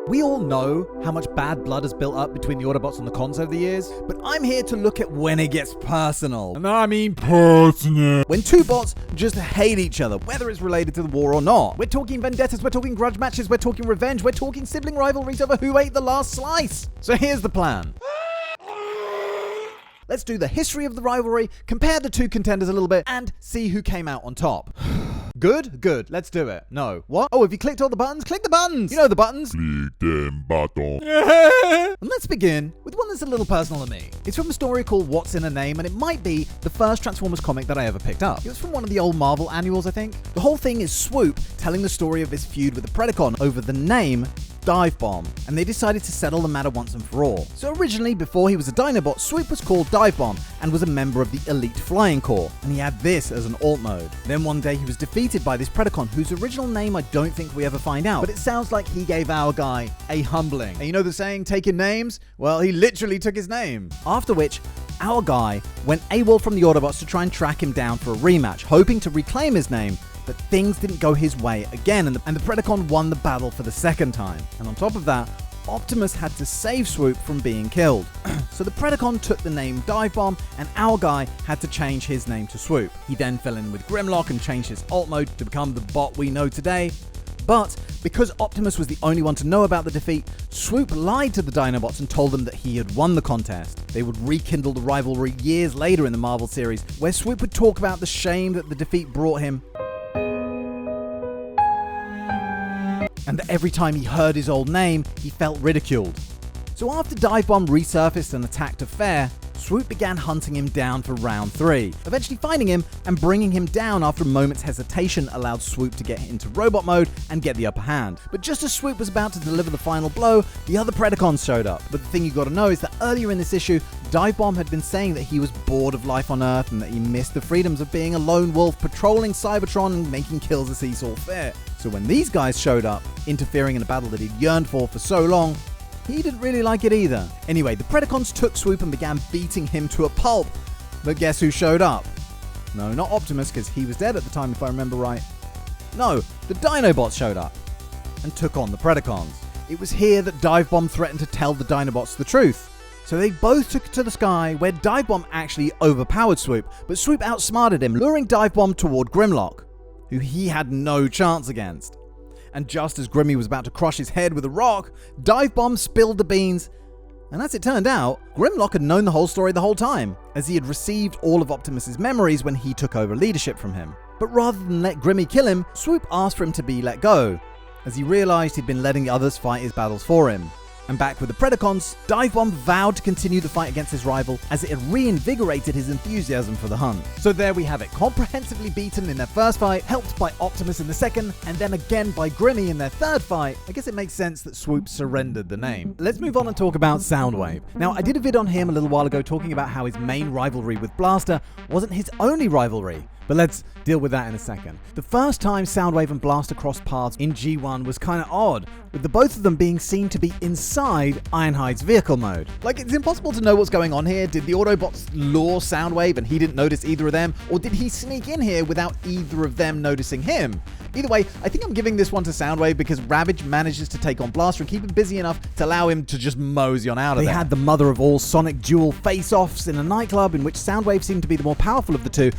We all know how much bad blood has built up between the Autobots and the cons over the years, but I'm here to look at when it gets personal. And I mean personal. When two bots just hate each other, whether it's related to the war or not. We're talking vendettas, we're talking grudge matches, we're talking revenge, we're talking sibling rivalries over who ate the last slice. So here's the plan. Let's do the history of the rivalry, compare the two contenders a little bit, and see who came out on top. Good? Good. Let's do it. No. What? Oh, have you clicked all the buttons? Click the buttons! You know the buttons. Click them buttons. And let's begin with one that's a little personal to me. It's from a story called What's in a Name, and it might be the first Transformers comic that I ever picked up. It was from one of the old Marvel annuals, I think. The whole thing is Swoop telling the story of his feud with the Predacon over the name Divebomb, and they decided to settle the matter once and for all. So originally, before he was a Dinobot, Swoop was called Divebomb and was a member of the Elite Flying Corps, and he had this as an alt mode. Then one day he was defeated by this Predacon, whose original name I don't think we ever find out, but it sounds like he gave our guy a humbling. And you know the saying, taking names? Well, he literally took his name. After which, our guy went AWOL from the Autobots to try and track him down for a rematch, hoping to reclaim his name. But things didn't go his way again, and the Predacon won the battle for the second time. And on top of that, Optimus had to save Swoop from being killed. So the Predacon took the name Divebomb, and our guy had to change his name to Swoop. He then fell in with Grimlock and changed his alt mode to become the bot we know today. But because Optimus was the only one to know about the defeat, Swoop lied to the Dinobots and told them that he had won the contest. They would rekindle the rivalry years later in the Marvel series, where Swoop would talk about the shame that the defeat brought him, and that every time he heard his old name, he felt ridiculed. So after Divebomb resurfaced and attacked a fair, Swoop began hunting him down for round 3, eventually finding him and bringing him down after a moment's hesitation allowed Swoop to get into robot mode and get the upper hand. But just as Swoop was about to deliver the final blow, the other Predacons showed up. But the thing you gotta know is that earlier in this issue, Divebomb had been saying that he was bored of life on Earth and that he missed the freedoms of being a lone wolf patrolling Cybertron and making kills as he saw fit. So when these guys showed up, interfering in a battle that he'd yearned for so long, he didn't really like it either. Anyway, the Predacons took Swoop and began beating him to a pulp. But guess who showed up? No, not Optimus, because he was dead at the time if I remember right. No, the Dinobots showed up and took on the Predacons. It was here that Divebomb threatened to tell the Dinobots the truth. So they both took it to the sky, where Divebomb actually overpowered Swoop, but Swoop outsmarted him, luring Divebomb toward Grimlock, who he had no chance against. And just as Grimmy was about to crush his head with a rock, Divebomb spilled the beans. And as it turned out, Grimlock had known the whole story the whole time, as he had received all of Optimus's memories when he took over leadership from him. But rather than let Grimmy kill him, Swoop asked for him to be let go, as he realized he'd been letting the others fight his battles for him. And back with the Predacons, Divebomb vowed to continue the fight against his rival, as it had reinvigorated his enthusiasm for the hunt. So there we have it, comprehensively beaten in their first fight, helped by Optimus in the second, and then again by Grimmy in their third fight. I guess it makes sense that Swoop surrendered the name. Let's move on and talk about Soundwave. Now, I did a vid on him a little while ago talking about how his main rivalry with Blaster wasn't his only rivalry. But let's deal with that in a second. The first time Soundwave and Blaster crossed paths in G1 was kind of odd, with the both of them being seen to be inside Ironhide's vehicle mode. Like, it's impossible to know what's going on here. Did the Autobots lure Soundwave and he didn't notice either of them? Or did he sneak in here without either of them noticing him? Either way, I think I'm giving this one to Soundwave because Ravage manages to take on Blaster and keep him busy enough to allow him to just mosey on out of there. They had the mother of all Sonic duel face-offs in a nightclub in which Soundwave seemed to be the more powerful of the two.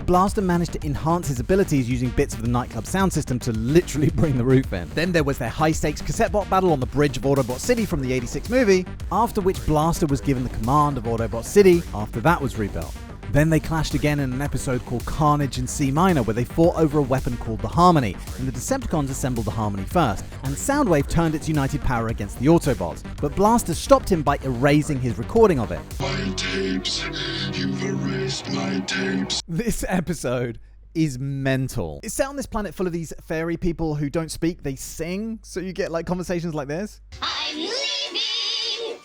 Blaster managed to enhance his abilities using bits of the nightclub sound system to literally bring the roof in. Then there was their high-stakes cassette bot battle on the bridge of Autobot City from the '86 movie, after which Blaster was given the command of Autobot City after that was rebuilt. Then they clashed again in an episode called Carnage in C minor, where they fought over a weapon called the Harmony, and the Decepticons assembled the Harmony first, and Soundwave turned its united power against the Autobots, but Blaster stopped him by erasing his recording of it. My tapes, you've erased my tapes. This episode is mental. It's set on this planet full of these fairy people who don't speak, they sing, so you get like conversations like this. I'm leaving!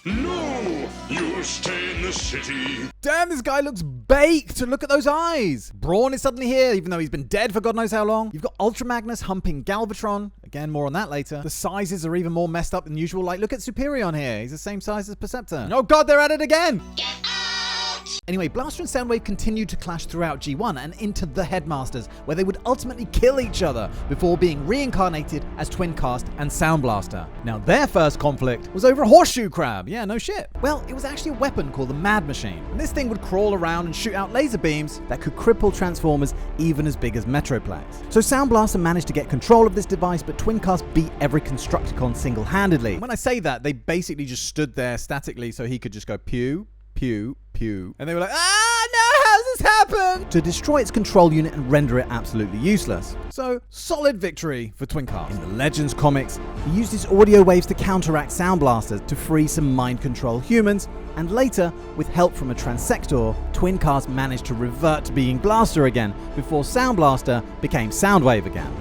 No, you'll stay in the city. Damn, this guy looks baked! Look at those eyes! Brawn is suddenly here, even though he's been dead for God knows how long. You've got Ultra Magnus humping Galvatron. Again, more on that later. The sizes are even more messed up than usual. Like, look at Superion here. He's the same size as Perceptor. Oh God, they're at it again! Get out! Anyway, Blaster and Soundwave continued to clash throughout G1 and into the Headmasters, where they would ultimately kill each other before being reincarnated as Twincast and Sound Blaster. Now, their first conflict was over a horseshoe crab. Yeah, no shit. Well, it was actually a weapon called the Mad Machine, and this thing would crawl around and shoot out laser beams that could cripple Transformers even as big as Metroplex. So Sound Blaster managed to get control of this device, but Twincast beat every Constructicon single-handedly. When I say that, they basically just stood there statically so he could just go pew, pew, pew. And they were like, ah, no, how's this happen? To destroy its control unit and render it absolutely useless. So, solid victory for Twincast. In the Legends comics, he used his audio waves to counteract Sound Blaster to free some mind control humans, and later, with help from a Transector, Twincast managed to revert to being Blaster again before Sound Blaster became Soundwave again.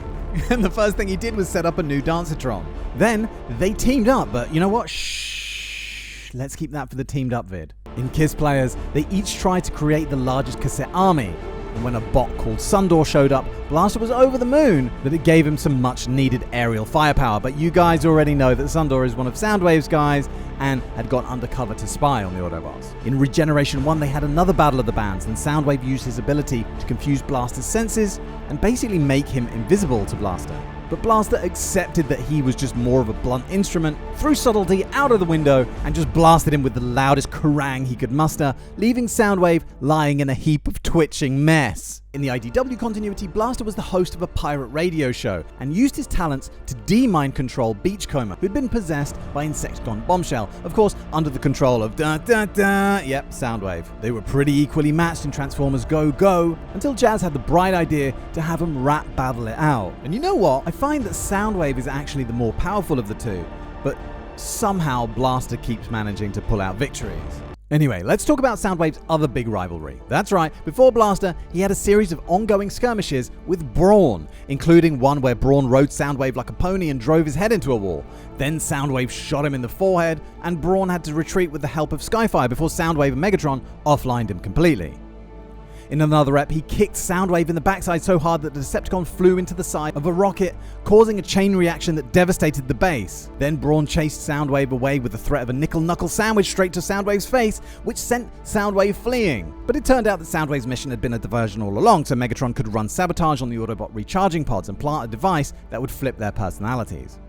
And the first thing he did was set up a new Dancertron. Then, they teamed up, but you know what? Shh, let's keep that for the teamed up vid. In KISS Players, they each tried to create the largest cassette army, and when a bot called Sundor showed up, Blaster was over the moon that it gave him some much needed aerial firepower, but you guys already know that Sundor is one of Soundwave's guys and had gone undercover to spy on the Autobots. In Regeneration 1, they had another battle of the bands, and Soundwave used his ability to confuse Blaster's senses and basically make him invisible to Blaster. But Blaster accepted that he was just more of a blunt instrument, threw subtlety out of the window, and just blasted him with the loudest Kerrang he could muster, leaving Soundwave lying in a heap of twitching mess. In the IDW continuity, Blaster was the host of a pirate radio show and used his talents to de-mind control Beachcomber, who'd been possessed by Insecticon Bombshell, of course under the control of Soundwave. They were pretty equally matched in Transformers Go Go, until Jazz had the bright idea to have them rap battle it out. And you know what? I find that Soundwave is actually the more powerful of the two, but somehow Blaster keeps managing to pull out victories. Anyway, let's talk about Soundwave's other big rivalry. That's right, before Blaster, he had a series of ongoing skirmishes with Brawn, including one where Brawn rode Soundwave like a pony and drove his head into a wall. Then Soundwave shot him in the forehead, and Brawn had to retreat with the help of Skyfire before Soundwave and Megatron offlined him completely. In another rep, he kicked Soundwave in the backside so hard that the Decepticon flew into the side of a rocket, causing a chain reaction that devastated the base. Then Brawn chased Soundwave away with the threat of a nickel-knuckle sandwich straight to Soundwave's face, which sent Soundwave fleeing. But it turned out that Soundwave's mission had been a diversion all along, so Megatron could run sabotage on the Autobot recharging pods and plant a device that would flip their personalities.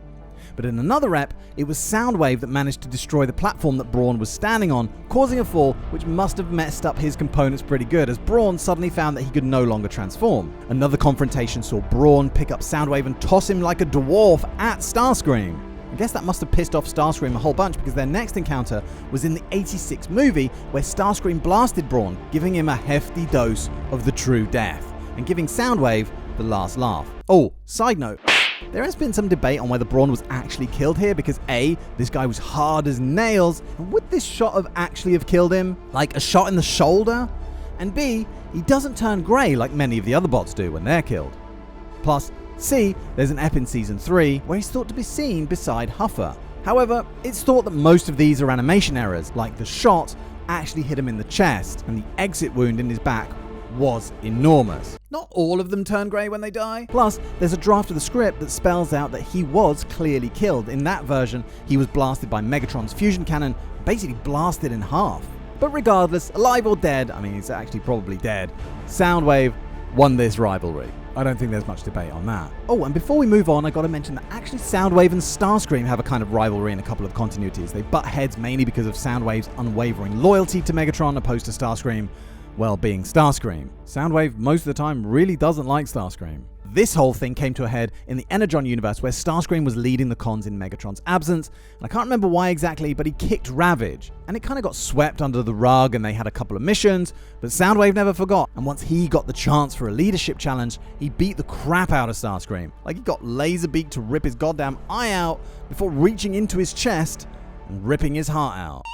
But in another rep, it was Soundwave that managed to destroy the platform that Brawn was standing on, causing a fall which must have messed up his components pretty good, as Brawn suddenly found that he could no longer transform. Another confrontation saw Brawn pick up Soundwave and toss him like a dwarf at Starscream. I guess that must have pissed off Starscream a whole bunch, because their next encounter was in the '86 movie where Starscream blasted Brawn, giving him a hefty dose of the true death, and giving Soundwave the last laugh. Oh, side note. There has been some debate on whether Brawn was actually killed here because A, this guy was hard as nails, and would this shot actually have killed him? Like a shot in the shoulder? And B, he doesn't turn grey like many of the other bots do when they're killed. Plus, C, there's an ep in Season 3 where he's thought to be seen beside Huffer. However, it's thought that most of these are animation errors, like the shot actually hit him in the chest, and the exit wound in his back was enormous. Not all of them turn grey when they die. Plus, there's a draft of the script that spells out that he was clearly killed. In that version, he was blasted by Megatron's fusion cannon, basically blasted in half. But regardless, alive or dead, I mean, he's actually probably dead, Soundwave won this rivalry. I don't think there's much debate on that. Oh, and before we move on, I gotta mention that actually Soundwave and Starscream have a kind of rivalry in a couple of continuities. They butt heads mainly because of Soundwave's unwavering loyalty to Megatron opposed to Starscream, well, being Starscream. Soundwave most of the time really doesn't like Starscream. This whole thing came to a head in the Energon universe where Starscream was leading the cons in Megatron's absence, and I can't remember why exactly, but he kicked Ravage, and it kind of got swept under the rug and they had a couple of missions, but Soundwave never forgot, and once he got the chance for a leadership challenge, he beat the crap out of Starscream. Like he got Laserbeak to rip his goddamn eye out before reaching into his chest and ripping his heart out.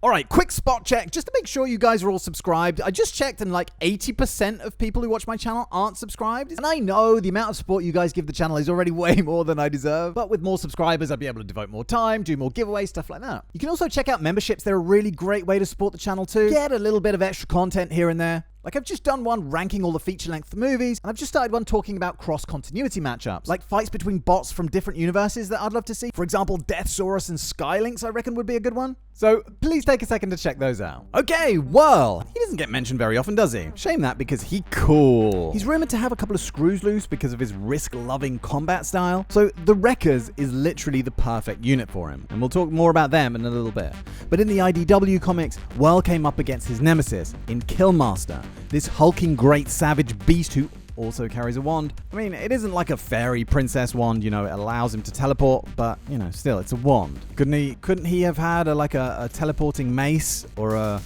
Alright, quick spot check, just to make sure you guys are all subscribed. I just checked and like 80% of people who watch my channel aren't subscribed. And I know the amount of support you guys give the channel is already way more than I deserve. But with more subscribers, I'll be able to devote more time, do more giveaways, stuff like that. You can also check out memberships. They're a really great way to support the channel too. Get a little bit of extra content here and there. Like, I've just done one ranking all the feature-length movies, and I've just started one talking about cross-continuity matchups, like fights between bots from different universes that I'd love to see. For example, Deathsaurus and Skylynx I reckon would be a good one. So please take a second to check those out. Okay, Whirl. He doesn't get mentioned very often, does he? Shame that, because he cool. He's rumored to have a couple of screws loose because of his risk-loving combat style. So the Wreckers is literally the perfect unit for him, and we'll talk more about them in a little bit. But in the IDW comics, Whirl came up against his nemesis in Killmaster, this hulking great savage beast who also carries a wand. I mean, it isn't like a fairy princess wand, you know, it allows him to teleport, but, you know, still, it's a wand. Couldn't he have had a teleporting mace or a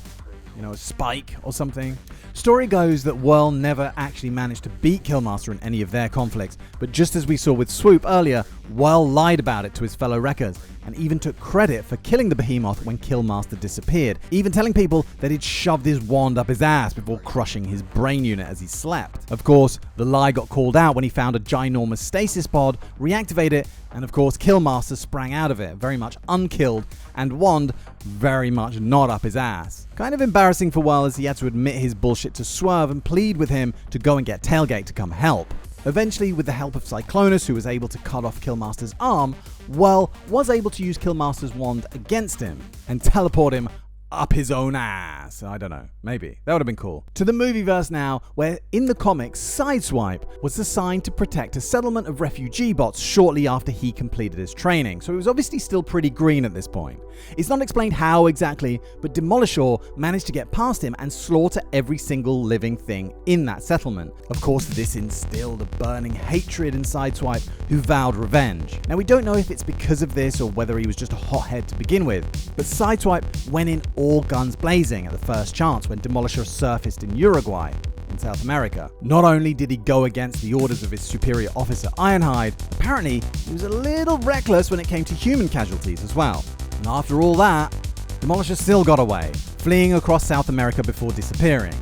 spike or something? Story goes that Whirl never actually managed to beat Killmaster in any of their conflicts, but just as we saw with Swoop earlier, Whirl lied about it to his fellow Wreckers, and even took credit for killing the behemoth when Killmaster disappeared, even telling people that he'd shoved his wand up his ass before crushing his brain unit as he slept. Of course, the lie got called out when he found a ginormous stasis pod, reactivated it, and of course Killmaster sprang out of it, very much unkilled, and wand very much not up his ass. Kind of embarrassing for Whirl, as he had to admit his bullshit to Swerve and plead with him to go and get Tailgate to come help. Eventually, with the help of Cyclonus, who was able to cut off Killmaster's arm, Whirl was able to use Killmaster's wand against him and teleport him up his own ass. I don't know. Maybe. That would have been cool. To the movieverse now, where in the comics, Sideswipe was assigned to protect a settlement of refugee bots shortly after he completed his training, so he was obviously still pretty green at this point. It's not explained how exactly, but Demolisher managed to get past him and slaughter every single living thing in that settlement. Of course, this instilled a burning hatred in Sideswipe, who vowed revenge. Now, we don't know if it's because of this or whether he was just a hothead to begin with, but Sideswipe went in all guns blazing at the first chance when Demolisher surfaced in Uruguay, in South America. Not only did he go against the orders of his superior officer Ironhide, apparently he was a little reckless when it came to human casualties as well. And after all that, Demolisher still got away, fleeing across South America before disappearing.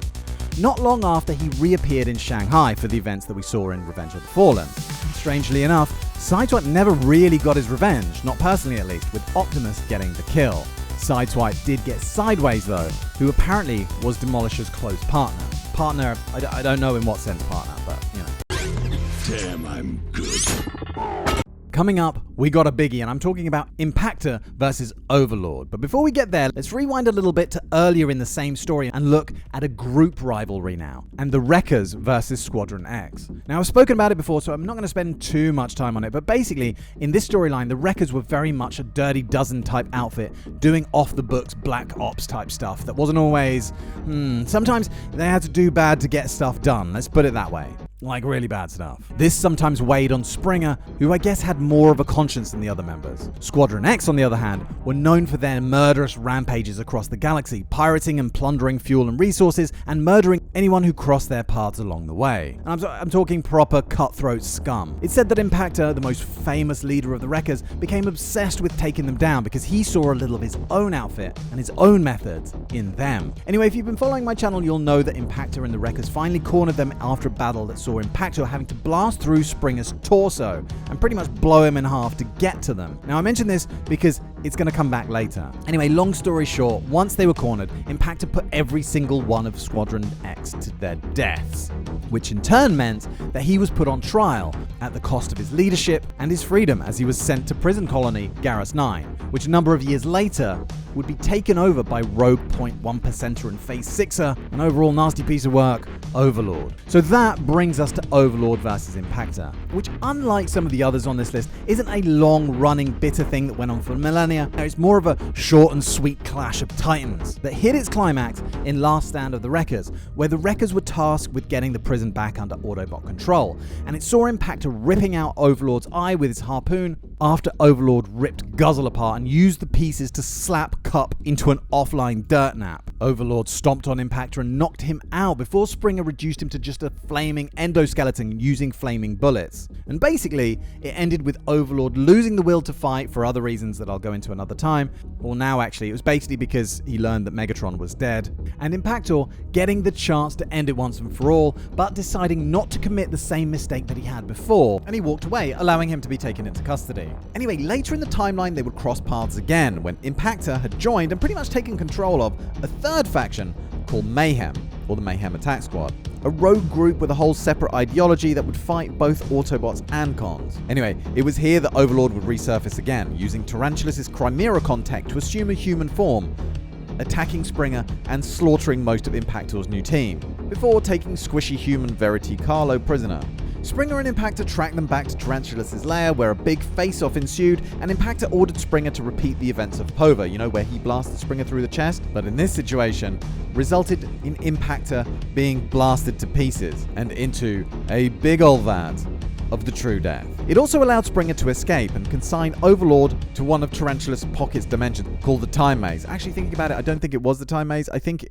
Not long after, he reappeared in Shanghai for the events that we saw in Revenge of the Fallen. Strangely enough, Sideswipe never really got his revenge, not personally at least, with Optimus getting the kill. Sideswipe did get Sideways though, who apparently was Demolisher's close partner. I don't know in what sense partner, but you know. Damn, I'm good. Coming up, we got a biggie, and I'm talking about Impactor versus Overlord. But before we get there, let's rewind a little bit to earlier in the same story and look at a group rivalry now, and the Wreckers versus Squadron X. Now, I've spoken about it before, so I'm not going to spend too much time on it, but basically, in this storyline, the Wreckers were very much a Dirty Dozen type outfit, doing off-the-books Black Ops type stuff that wasn't always, sometimes they had to do bad to get stuff done, let's put it that way. Like really bad stuff. This sometimes weighed on Springer, who I guess had more of a conscience than the other members. Squadron X, on the other hand, were known for their murderous rampages across the galaxy, pirating and plundering fuel and resources, and murdering anyone who crossed their paths along the way. And I'm talking proper cutthroat scum. It's said that Impactor, the most famous leader of the Wreckers, became obsessed with taking them down because he saw a little of his own outfit and his own methods in them. Anyway, if you've been following my channel, you'll know that Impactor and the Wreckers finally cornered them after a battle that saw Impactor having to blast through Springer's torso and pretty much blow him in half to get to them. Now, I mention this because it's going to come back later. Anyway, long story short, once they were cornered, Impactor put every single one of Squadron X to their deaths, which in turn meant that he was put on trial at the cost of his leadership and his freedom, as he was sent to prison colony Garrus 9, which a number of years later would be taken over by rogue 0.1%er and Phase 6er, an overall nasty piece of work, Overlord. So that brings us to Overlord versus Impactor, which, unlike some of the others on this list, isn't a long-running bitter thing that went on for millennia. It's more of a short and sweet clash of titans that hit its climax in Last Stand of the Wreckers, where the Wreckers were tasked with getting the prison back under Autobot control, and it saw Impactor ripping out Overlord's eye with his harpoon after Overlord ripped Guzzle apart and used the pieces to slap Cup into an offline dirt nap. Overlord stomped on Impactor and knocked him out before Springer reduced him to just a flaming endoskeleton using flaming bullets. And basically, it ended with Overlord losing the will to fight for other reasons that I'll go into another time. Or now, actually, it was basically because he learned that Megatron was dead. And Impactor getting the chance to end it once and for all, but deciding not to commit the same mistake that he had before. And he walked away, allowing him to be taken into custody. Anyway, later in the timeline, they would cross paths again when Impactor had joined and pretty much taken control of a third faction called Mayhem. or the Mayhem Attack Squad, a rogue group with a whole separate ideology that would fight both Autobots and Cons. Anyway, it was here that Overlord would resurface again, using Tarantulas' Chimeracon tech to assume a human form, attacking Springer and slaughtering most of Impactor's new team, before taking squishy human Verity Carlo prisoner. Springer and Impactor tracked them back to Tarantulas' lair, where a big face-off ensued, and Impactor ordered Springer to repeat the events of Pova, you know, where he blasted Springer through the chest? But in this situation, resulted in Impactor being blasted to pieces, and into a big ol' vat of the true death. It also allowed Springer to escape and consign Overlord to one of Tarantulas' Pocket's dimensions, called the Time Maze. Actually, thinking about it, I don't think it was the Time Maze. I think,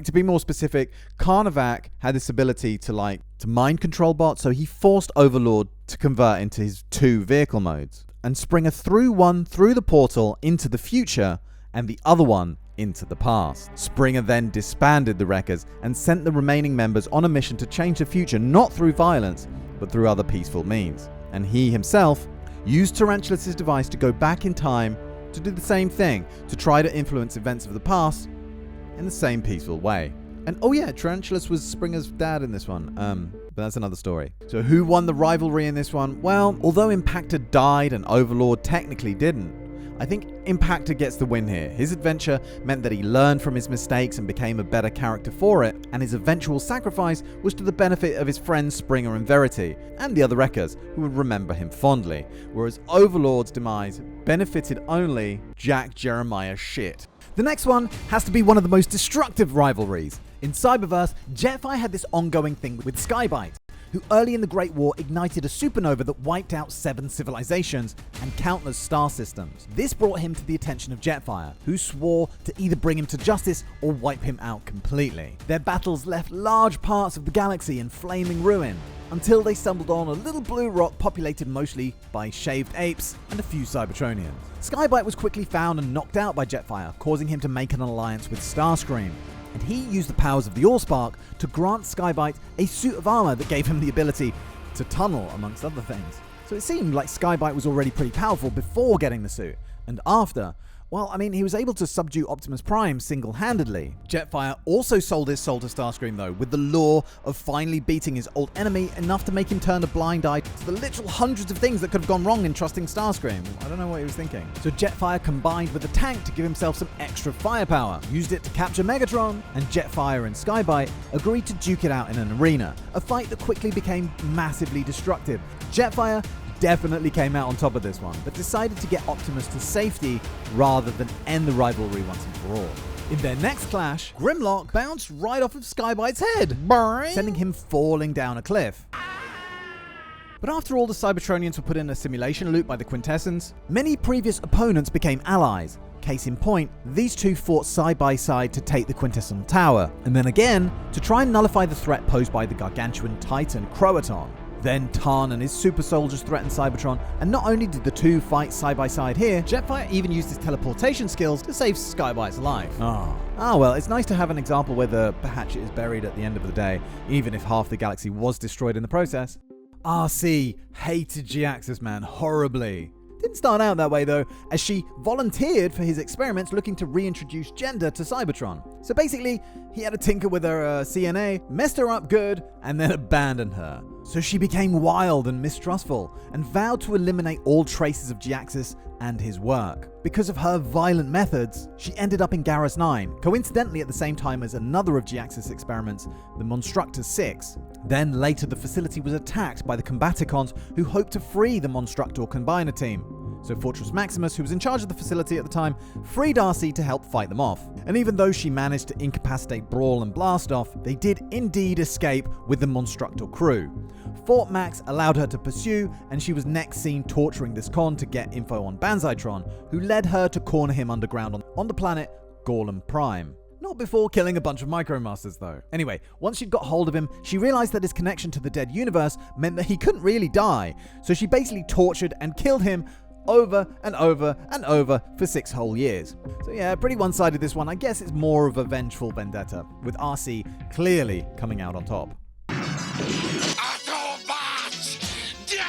to be more specific, Karnavac had this ability to mind control bots, so he forced Overlord to convert into his 2 vehicle modes. And Springer threw one through the portal into the future, and the other one into the past. Springer then disbanded the Wreckers and sent the remaining members on a mission to change the future, not through violence, but through other peaceful means. And he himself used Tarantulas' device to go back in time to do the same thing, to try to influence events of the past in the same peaceful way. And oh yeah, Tarantulas was Springer's dad in this one, but that's another story. So who won the rivalry in this one? Well, although Impactor died and Overlord technically didn't, I think Impactor gets the win here. His adventure meant that he learned from his mistakes and became a better character for it, and his eventual sacrifice was to the benefit of his friends Springer and Verity, and the other Wreckers, who would remember him fondly, whereas Overlord's demise benefited only Jack Jeremiah shit. The next one has to be one of the most destructive rivalries. In Cyberverse, Jetfire had this ongoing thing with Sky-byte, who early in the Great War ignited a supernova that wiped out 7 civilizations and countless star systems. This brought him to the attention of Jetfire, who swore to either bring him to justice or wipe him out completely. Their battles left large parts of the galaxy in flaming ruin, until they stumbled on a little blue rock populated mostly by shaved apes and a few Cybertronians. Sky-byte was quickly found and knocked out by Jetfire, causing him to make an alliance with Starscream. And he used the powers of the Allspark to grant Sky-byte a suit of armor that gave him the ability to tunnel, amongst other things. So it seemed like Sky-byte was already pretty powerful before getting the suit, and after, well, I mean, he was able to subdue Optimus Prime single-handedly. Jetfire also sold his soul to Starscream, though, with the lure of finally beating his old enemy enough to make him turn a blind eye to the literal hundreds of things that could have gone wrong in trusting Starscream. I don't know what he was thinking. So Jetfire combined with a tank to give himself some extra firepower, used it to capture Megatron, and Jetfire and Sky-byte agreed to duke it out in an arena, a fight that quickly became massively destructive. Jetfire definitely came out on top of this one, but decided to get Optimus to safety rather than end the rivalry once and for all. In their next clash, Grimlock bounced right off of Sky-byte's head, sending him falling down a cliff. But after all the Cybertronians were put in a simulation loop by the Quintessence, many previous opponents became allies. Case in point, these two fought side by side to take the Quintessence Tower, and then again to try and nullify the threat posed by the gargantuan Titan Croaton. Then Tarn and his super soldiers threatened Cybertron, and not only did the two fight side by side here, Jetfire even used his teleportation skills to save Sky-byte's life. Well, it's nice to have an example where the hatchet is buried at the end of the day, even if half the galaxy was destroyed in the process. RC hated Jhiaxus, man, horribly. Didn't start out that way though, as she volunteered for his experiments looking to reintroduce gender to Cybertron. So basically, he had a tinker with her CNA, messed her up good, and then abandoned her. So she became wild and mistrustful, and vowed to eliminate all traces of Jhiaxus and his work. Because of her violent methods, she ended up in Garrus 9, coincidentally at the same time as another of Jhiaxus' experiments, the Monstructor 6. Then later the facility was attacked by the Combaticons, who hoped to free the Monstructor Combiner team. So Fortress Maximus, who was in charge of the facility at the time, freed RC to help fight them off. And even though she managed to incapacitate Brawl and Blast off, they did indeed escape with the Monstructor crew. Fort Max allowed her to pursue, and she was next seen torturing this con to get info on Banzaitron, who led her to corner him underground on the planet Gorlum Prime. Not before killing a bunch of Micromasters though. Anyway, once she'd got hold of him, she realized that his connection to the dead universe meant that he couldn't really die, so she basically tortured and killed him over and over and over for 6 whole years. So yeah, pretty one-sided this one. I guess it's more of a vengeful vendetta, with RC clearly coming out on top. Autobots, die!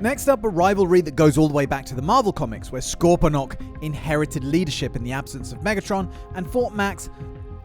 Next up, a rivalry that goes all the way back to the Marvel Comics, where Scorponok inherited leadership in the absence of Megatron, and Fort Max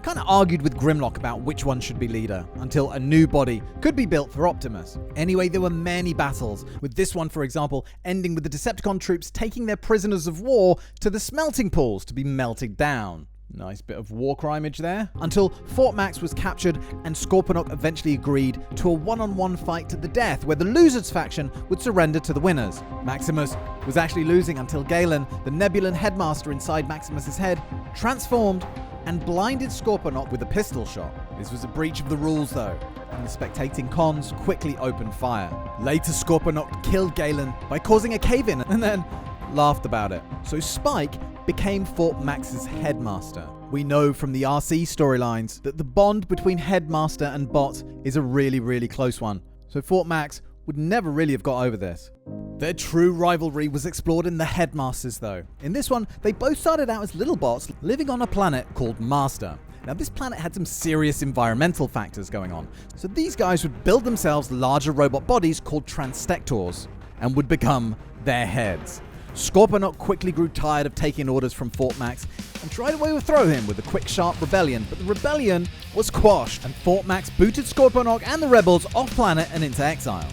kind of argued with Grimlock about which one should be leader, until a new body could be built for Optimus. Anyway, there were many battles, with this one, for example, ending with the Decepticon troops taking their prisoners of war to the smelting pools to be melted down. Nice bit of war crimeage there. Until Fort Max was captured and Scorponok eventually agreed to a one-on-one fight to the death where the losers faction would surrender to the winners. Maximus was actually losing until Galen, the Nebulan headmaster inside Maximus's head, transformed and blinded Scorponok with a pistol shot. This was a breach of the rules though, and the spectating cons quickly opened fire. Later, Scorponok killed Galen by causing a cave-in and then laughed about it. So Spike became Fort Max's headmaster. We know from the RC storylines that the bond between headmaster and bot is a really, really close one. So Fort Max would never really have got over this. Their true rivalry was explored in the Headmasters though. In this one, they both started out as little bots living on a planet called Master. Now this planet had some serious environmental factors going on. So these guys would build themselves larger robot bodies called Transtectors and would become their heads. Scorponok quickly grew tired of taking orders from Fort Max and tried to overthrow him with a quick, sharp rebellion, but the rebellion was quashed and Fort Max booted Scorponok and the rebels off planet and into exile.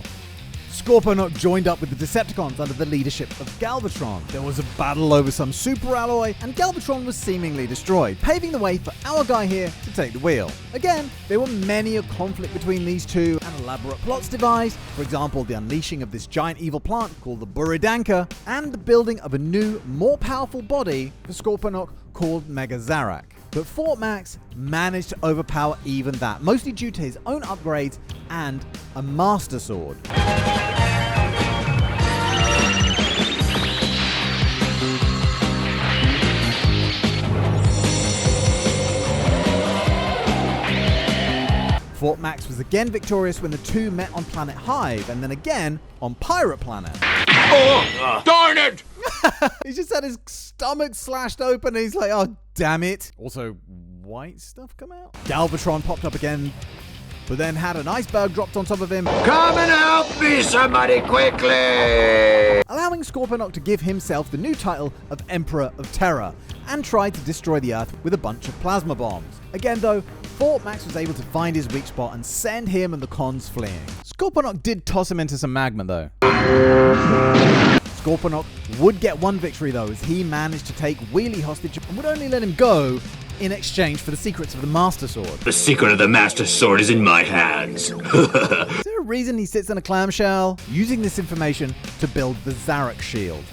Scorponok joined up with the Decepticons under the leadership of Galvatron. There was a battle over some super alloy, and Galvatron was seemingly destroyed, paving the way for our guy here to take the wheel. Again, there were many a conflict between these two, and elaborate plots devised, for example, the unleashing of this giant evil plant called the Buridanka, and the building of a new, more powerful body for Scorponok called Mega Zarak. But Fort Max managed to overpower even that, mostly due to his own upgrades and a Master Sword. Fort Max was again victorious when the two met on planet Hive, and then again on Pirate Planet. Oh, darn it! He just had his stomach slashed open and he's like, oh, damn it. Also, white stuff come out? Galvatron popped up again, but then had an iceberg dropped on top of him. Come and help me, somebody, quickly! Allowing Scorponok to give himself the new title of Emperor of Terror and tried to destroy the Earth with a bunch of plasma bombs. Again though, Fort Max was able to find his weak spot and send him and the cons fleeing. Scorponok did toss him into some magma though. Scorponok would get one victory though, as he managed to take Wheelie hostage and would only let him go in exchange for the secrets of the Master Sword. The secret of the Master Sword is in my hands. Is there a reason he sits in a clamshell? Using this information to build the Zarak shield.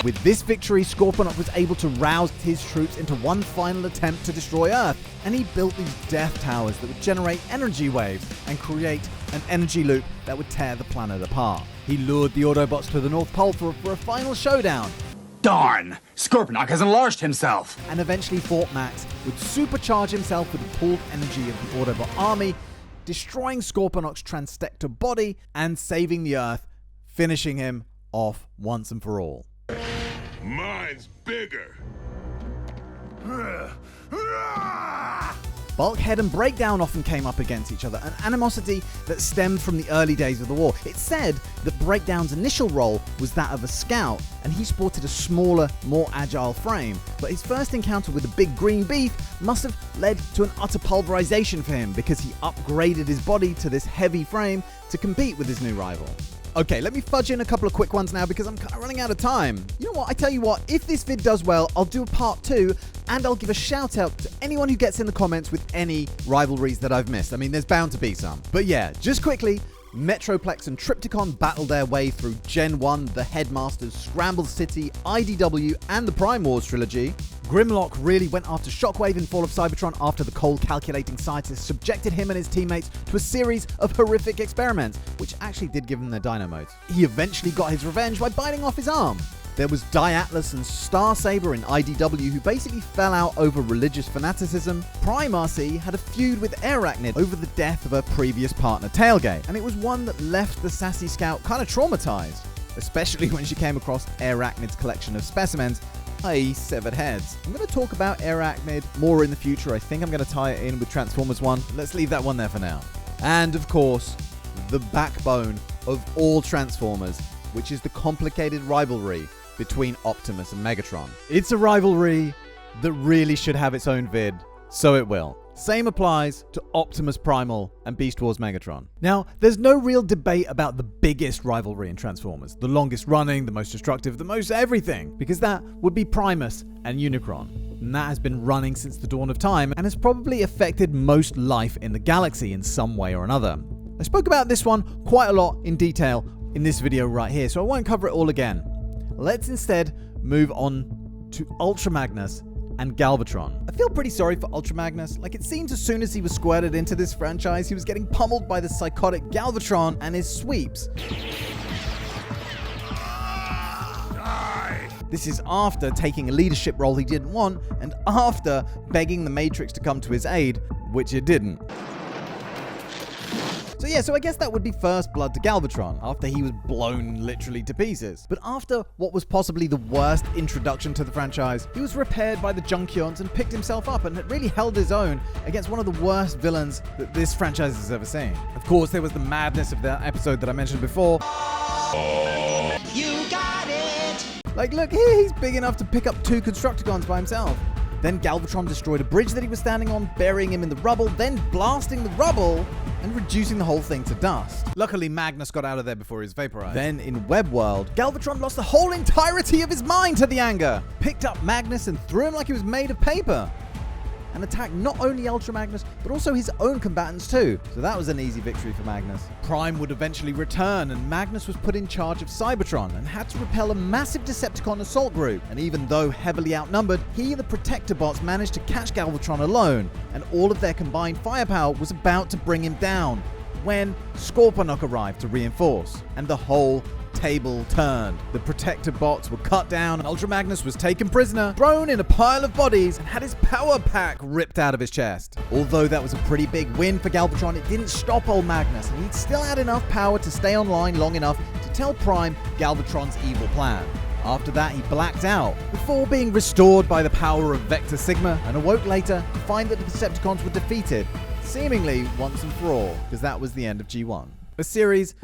With this victory, Scorponok was able to rouse his troops into one final attempt to destroy Earth, and he built these death towers that would generate energy waves and create an energy loop that would tear the planet apart. He lured the Autobots to the North Pole for a final showdown. Darn! Scorponok has enlarged himself! And eventually Fort Max would supercharge himself with the pooled energy of the Autobot army, destroying Scorponok's Transtector body and saving the Earth, finishing him off once and for all. Mine's bigger. Bulkhead and Breakdown often came up against each other, an animosity that stemmed from the early days of the war. It's said that Breakdown's initial role was that of a scout, and he sported a smaller, more agile frame, but his first encounter with the big green beef must have led to an utter pulverization for him because he upgraded his body to this heavy frame to compete with his new rival. Okay, let me fudge in a couple of quick ones now because I'm kind of running out of time. You know what, I tell you what, if this vid does well, I'll do a part 2 and I'll give a shout out to anyone who gets in the comments with any rivalries that I've missed. I mean, there's bound to be some. But yeah, just quickly, Metroplex and Trypticon battled their way through Gen 1, the Headmasters, Scramble City, IDW, and the Prime Wars trilogy. Grimlock really went after Shockwave in Fall of Cybertron after the cold calculating scientist subjected him and his teammates to a series of horrific experiments, which actually did give them their dino modes. He eventually got his revenge by biting off his arm. There was Diatlas and Starsaber in IDW who basically fell out over religious fanaticism. Prime RC had a feud with Arachnid over the death of her previous partner Tailgate, and it was one that left the sassy scout kind of traumatized, especially when she came across Arachnid's collection of specimens, i.e. severed heads. I'm going to talk about Arachnid more in the future. I think I'm going to tie it in with Transformers 1. Let's leave that one there for now. And of course, the backbone of all Transformers, which is the complicated rivalry between Optimus and Megatron. It's a rivalry that really should have its own vid, so it will. Same applies to Optimus Primal and Beast Wars Megatron. Now, there's no real debate about the biggest rivalry in Transformers, the longest running, the most destructive, the most everything, because that would be Primus and Unicron. And that has been running since the dawn of time and has probably affected most life in the galaxy in some way or another. I spoke about this one quite a lot in detail in this video right here, so I won't cover it all again. Let's instead move on to Ultra Magnus and Galvatron. I feel pretty sorry for Ultra Magnus. Like, it seems as soon as he was squirted into this franchise, he was getting pummeled by the psychotic Galvatron and his sweeps. This is after taking a leadership role he didn't want, and after begging the Matrix to come to his aid, which it didn't. So I guess that would be first blood to Galvatron, after he was blown literally to pieces. But after what was possibly the worst introduction to the franchise, he was repaired by the Junkions and picked himself up and had really held his own against one of the worst villains that this franchise has ever seen. Of course, there was the madness of that episode that I mentioned before. You got it! Like, look here, he's big enough to pick up 2 Constructicons by himself. Then Galvatron destroyed a bridge that he was standing on, burying him in the rubble, then blasting the rubble and reducing the whole thing to dust. Luckily, Magnus got out of there before he was vaporized. Then, in Web World, Galvatron lost the whole entirety of his mind to the anger, picked up Magnus and threw him like he was made of paper, and attacked not only Ultra Magnus, but also his own combatants too. So that was an easy victory for Magnus. Prime would eventually return, and Magnus was put in charge of Cybertron and had to repel a massive Decepticon assault group. And even though heavily outnumbered, he and the Protector bots managed to catch Galvatron alone, and all of their combined firepower was about to bring him down when Scorponok arrived to reinforce, and the whole table turned. The Protector bots were cut down, and Ultra Magnus was taken prisoner, thrown in a pile of bodies, and had his power pack ripped out of his chest. Although that was a pretty big win for Galvatron, it didn't stop old Magnus, and he'd still had enough power to stay online long enough to tell Prime Galvatron's evil plan. After that, he blacked out, before being restored by the power of Vector Sigma, and awoke later to find that the Decepticons were defeated, seemingly once and for all, because that was the end of G1. A series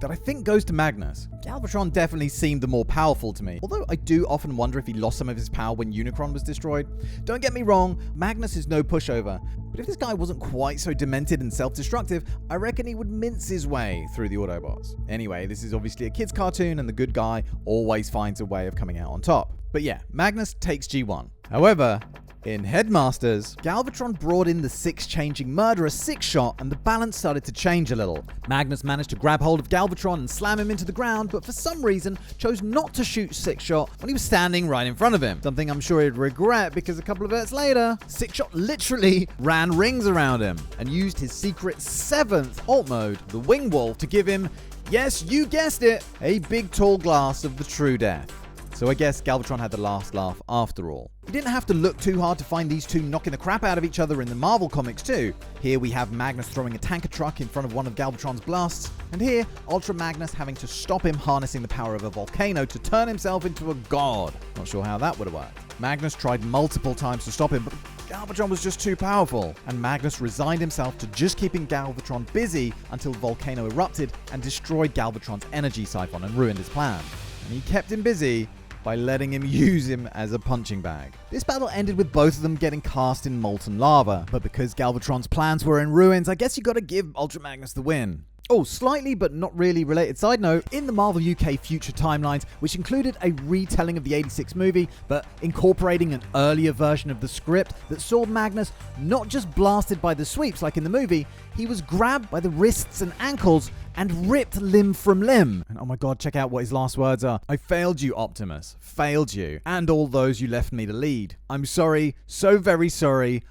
that I think goes to Magnus. Galvatron definitely seemed the more powerful to me, although I do often wonder if he lost some of his power when Unicron was destroyed. Don't get me wrong, Magnus is no pushover, but if this guy wasn't quite so demented and self-destructive, I reckon he would mince his way through the Autobots. Anyway, this is obviously a kid's cartoon, and the good guy always finds a way of coming out on top. But yeah, Magnus takes G1. However, in Headmasters, Galvatron brought in the Six-changing murderer Six-Shot, and the balance started to change a little. Magnus managed to grab hold of Galvatron and slam him into the ground, but for some reason chose not to shoot Six-Shot when he was standing right in front of him. Something I'm sure he'd regret, because a couple of minutes later, Six-Shot literally ran rings around him and used his secret 7th alt mode, the Wing Wolf, to give him, yes, you guessed it, a big tall glass of the true death. So I guess Galvatron had the last laugh after all. You didn't have to look too hard to find these two knocking the crap out of each other in the Marvel comics too. Here we have Magnus throwing a tanker truck in front of one of Galvatron's blasts, and here Ultra Magnus having to stop him harnessing the power of a volcano to turn himself into a god. Not sure how that would have worked. Magnus tried multiple times to stop him, but Galvatron was just too powerful, and Magnus resigned himself to just keeping Galvatron busy until the volcano erupted and destroyed Galvatron's energy siphon and ruined his plan. And he kept him busy by letting him use him as a punching bag. This battle ended with both of them getting cast in molten lava, but because Galvatron's plans were in ruins, I guess you gotta give Ultra Magnus the win. Oh, slightly but not really related side note, in the Marvel UK future timelines, which included a retelling of the 86 movie, but incorporating an earlier version of the script that saw Magnus not just blasted by the sweeps like in the movie, he was grabbed by the wrists and ankles and ripped limb from limb. And oh my god, check out what his last words are. I failed you, Optimus. Failed you. And all those you left me to lead. I'm sorry, so very sorry.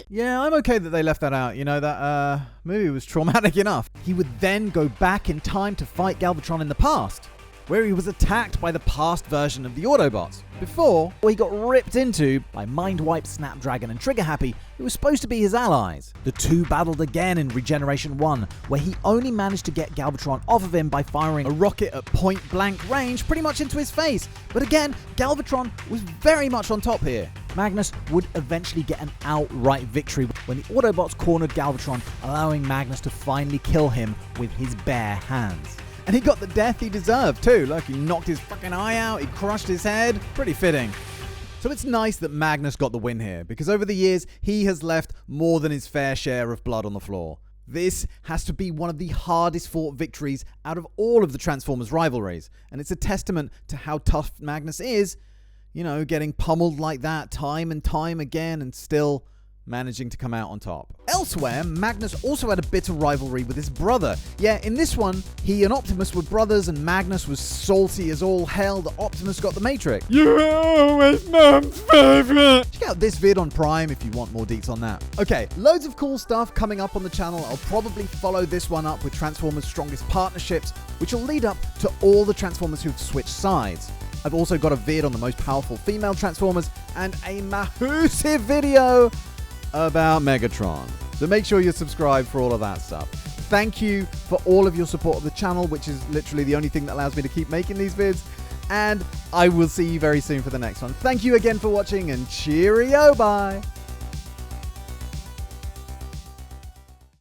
Yeah, I'm okay that they left that out. You know, that movie was traumatic enough. He would then go back in time to fight Galvatron in the past, where he was attacked by the past version of the Autobots, before he got ripped into by Mindwipe, Snapdragon, and Trigger Happy, who were supposed to be his allies. The two battled again in Regeneration 1, where he only managed to get Galvatron off of him by firing a rocket at point-blank range pretty much into his face. But again, Galvatron was very much on top here. Magnus would eventually get an outright victory when the Autobots cornered Galvatron, allowing Magnus to finally kill him with his bare hands. And he got the death he deserved too. Look, he knocked his fucking eye out, he crushed his head. Pretty fitting. So it's nice that Magnus got the win here, because over the years, he has left more than his fair share of blood on the floor. This has to be one of the hardest fought victories out of all of the Transformers rivalries, and it's a testament to how tough Magnus is, you know, getting pummeled like that time and time again and still managing to come out on top. Elsewhere, Magnus also had a bitter rivalry with his brother. Yeah, in this one, he and Optimus were brothers and Magnus was salty as all hell that Optimus got the Matrix. You're always Mom's favorite! Check out this vid on Prime if you want more deets on that. Okay, loads of cool stuff coming up on the channel. I'll probably follow this one up with Transformers' strongest partnerships, which will lead up to all the Transformers who've switched sides. I've also got a vid on the most powerful female Transformers and a massive video about Megatron. So make sure you're subscribed for all of that stuff. Thank you for all of your support of the channel, which is literally the only thing that allows me to keep making these vids. And I will see you very soon for the next one. Thank you again for watching and cheerio, bye!